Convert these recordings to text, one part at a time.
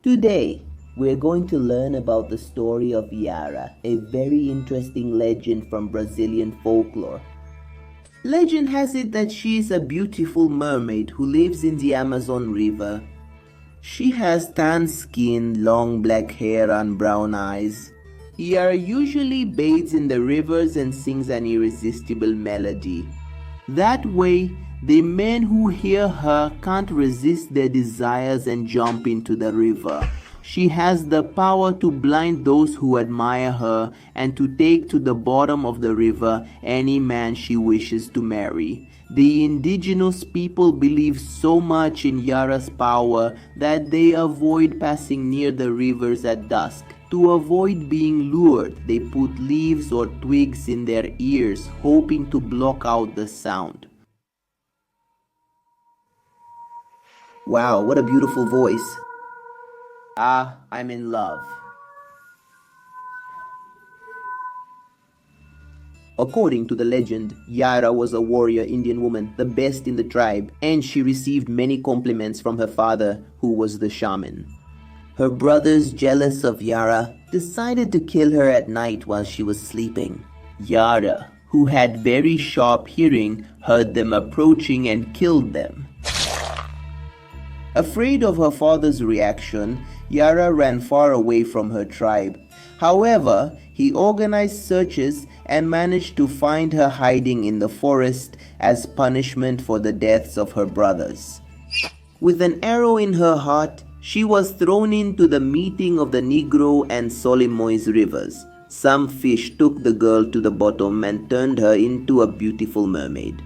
Today, we're going to learn about the story of Iara, a very interesting legend from Brazilian folklore. Legend has it that she is a beautiful mermaid who lives in the Amazon River. She has tan skin, long black hair and brown eyes. Iara usually bathes in the rivers and sings an irresistible melody. That way, the men who hear her can't resist their desires and jump into the river. She has the power to blind those who admire her and to take to the bottom of the river any man she wishes to marry. The indigenous people believe so much in Iara's power that they avoid passing near the rivers at dusk. To avoid being lured, they put leaves or twigs in their ears, hoping to block out the sound. Wow, what a beautiful voice. I'm in love. According to the legend, Iara was a warrior Indian woman, the best in the tribe, and she received many compliments from her father, who was the shaman. Her brothers, jealous of Iara, decided to kill her at night while she was sleeping. Iara, who had very sharp hearing, heard them approaching and killed them. Afraid of her father's reaction, Iara ran far away from her tribe. However, he organized searches and managed to find her hiding in the forest as punishment for the deaths of her brothers. With an arrow in her heart, she was thrown into the meeting of the Negro and Solimois rivers. Some fish took the girl to the bottom and turned her into a beautiful mermaid.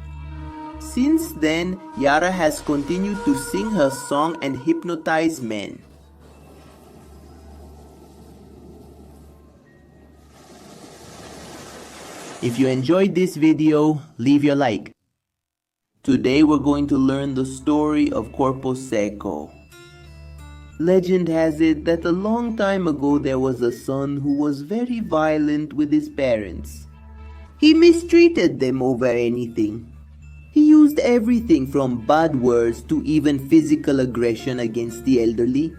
Since then, Iara has continued to sing her song and hypnotize men. If you enjoyed this video, leave your like. Today we're going to learn the story of Corpo Seco. Legend has it that a long time ago there was a son who was very violent with his parents. He mistreated them over anything. He used everything from bad words to even physical aggression against the elderly.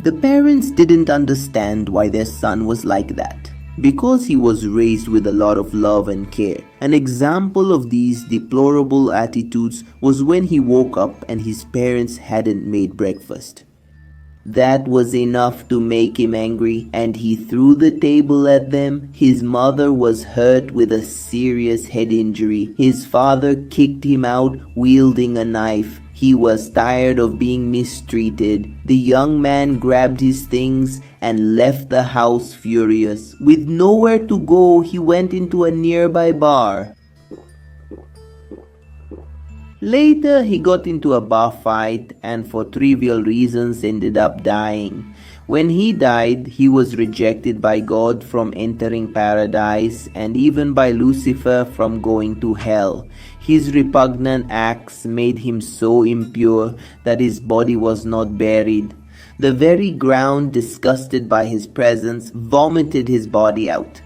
The parents didn't understand why their son was like that, because he was raised with a lot of love and care. An example of these deplorable attitudes was when he woke up and his parents hadn't made breakfast. That was enough to make him angry, and he threw the table at them. His mother was hurt with a serious head injury. His father kicked him out wielding a knife. He was tired of being mistreated. The young man grabbed his things and left the house furious. With nowhere to go, he went into a nearby bar. Later, he got into a bar fight and for trivial reasons ended up dying. When he died, he was rejected by God from entering paradise and even by Lucifer from going to hell. His repugnant acts made him so impure that his body was not buried. The very ground, disgusted by his presence, vomited his body out.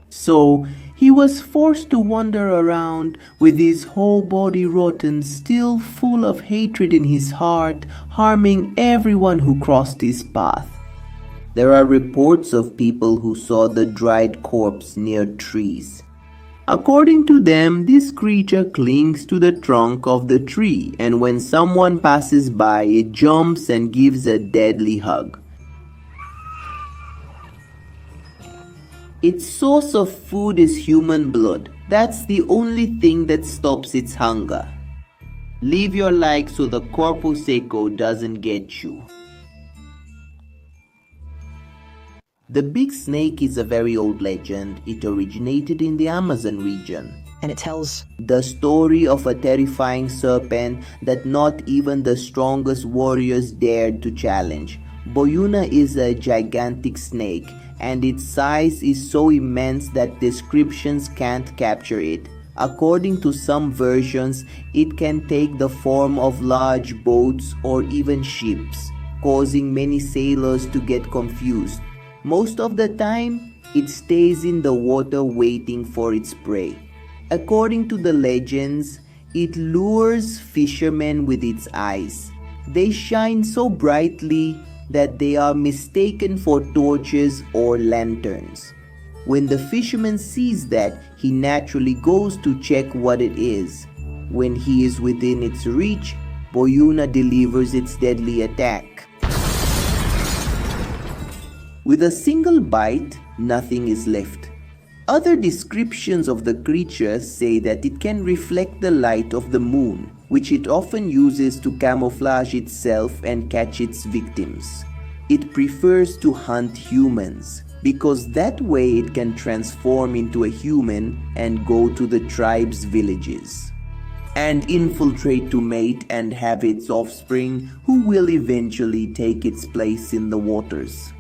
So, he was forced to wander around with his whole body rotten, still full of hatred in his heart, harming everyone who crossed his path. There are reports of people who saw the dried corpse near trees. According to them, this creature clings to the trunk of the tree, and when someone passes by, it jumps and gives a deadly hug. Its source of food is human blood. That's the only thing that stops its hunger. Leave your like so the Corpo Seco doesn't get you. The big snake is a very old legend. It originated in the Amazon region. And it tells the story of a terrifying serpent that not even the strongest warriors dared to challenge. Boiuna is a gigantic snake, and its size is so immense that descriptions can't capture it. According to some versions, it can take the form of large boats or even ships, causing many sailors to get confused. Most of the time, it stays in the water waiting for its prey. According to the legends, It lures fishermen with its eyes. They shine so brightly that they are mistaken for torches or lanterns. When the fisherman sees that, he naturally goes to check what it is. When he is within its reach, Boiuna delivers its deadly attack. With a single bite, nothing is left. Other descriptions of the creature say that it can reflect the light of the moon, which it often uses to camouflage itself and catch its victims. It prefers to hunt humans, because that way it can transform into a human and go to the tribe's villages and infiltrate to mate and have its offspring, who will eventually take its place in the waters.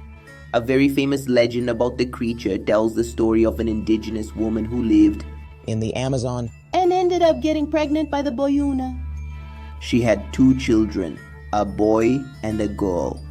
A very famous legend about the creature tells the story of an indigenous woman who lived in the Amazon and ended up getting pregnant by the Boiuna. She had 2 children, a boy and a girl.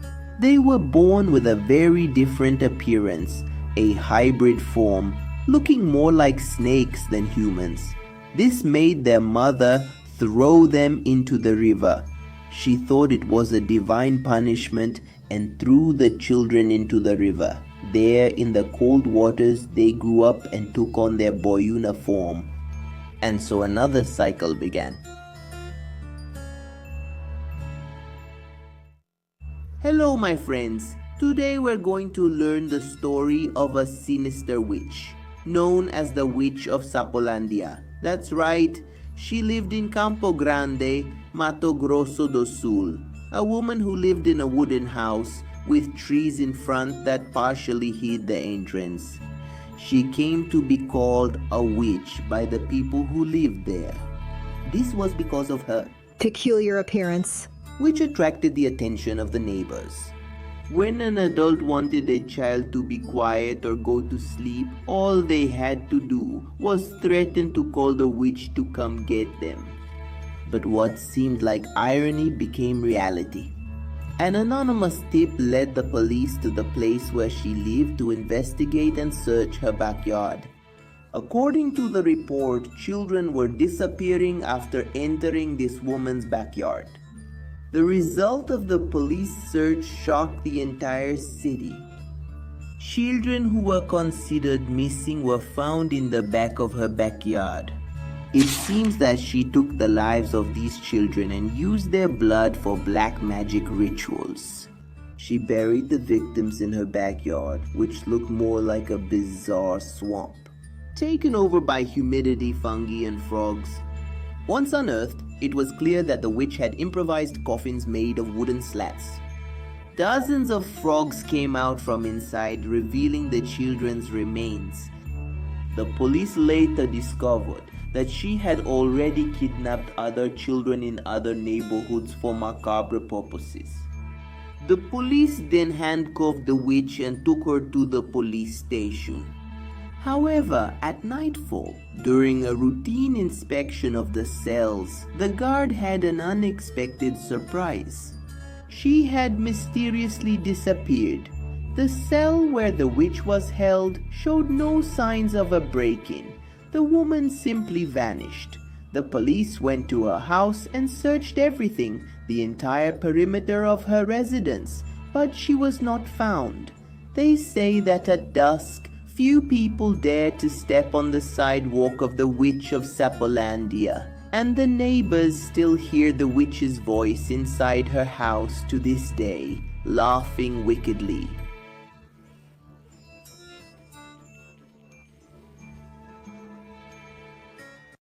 They were born with a very different appearance, a hybrid form, looking more like snakes than humans. This made their mother throw them into the river. She thought it was a divine punishment and threw the children into the river. There in the cold waters they grew up and took on their Boiuna form. And so another cycle began. Hello my friends, today we're going to learn the story of a sinister witch, known as the Witch of Sapolândia. That's right, she lived in Campo Grande, Mato Grosso do Sul, a woman who lived in a wooden house with trees in front that partially hid the entrance. She came to be called a witch by the people who lived there. This was because of her peculiar appearance, which attracted the attention of the neighbors. When an adult wanted a child to be quiet or go to sleep, all they had to do was threaten to call the witch to come get them. But what seemed like irony became reality. An anonymous tip led the police to the place where she lived to investigate and search her backyard. According to the report, children were disappearing after entering this woman's backyard. The result of the police search shocked the entire city. Children who were considered missing were found in the back of her backyard. It seems that she took the lives of these children and used their blood for black magic rituals. She buried the victims in her backyard, which looked more like a bizarre swamp, taken over by humidity, fungi, and frogs. Once unearthed, it was clear that the witch had improvised coffins made of wooden slats. Dozens of frogs came out from inside, revealing the children's remains. The police later discovered that she had already kidnapped other children in other neighborhoods for macabre purposes. The police then handcuffed the witch and took her to the police station. However, at nightfall, during a routine inspection of the cells, the guard had an unexpected surprise. She had mysteriously disappeared. The cell where the witch was held showed no signs of a break-in. The woman simply vanished. The police went to her house and searched everything, the entire perimeter of her residence, but she was not found. They say that at dusk, few people dare to step on the sidewalk of the Witch of Sapolândia, and the neighbors still hear the witch's voice inside her house to this day, laughing wickedly.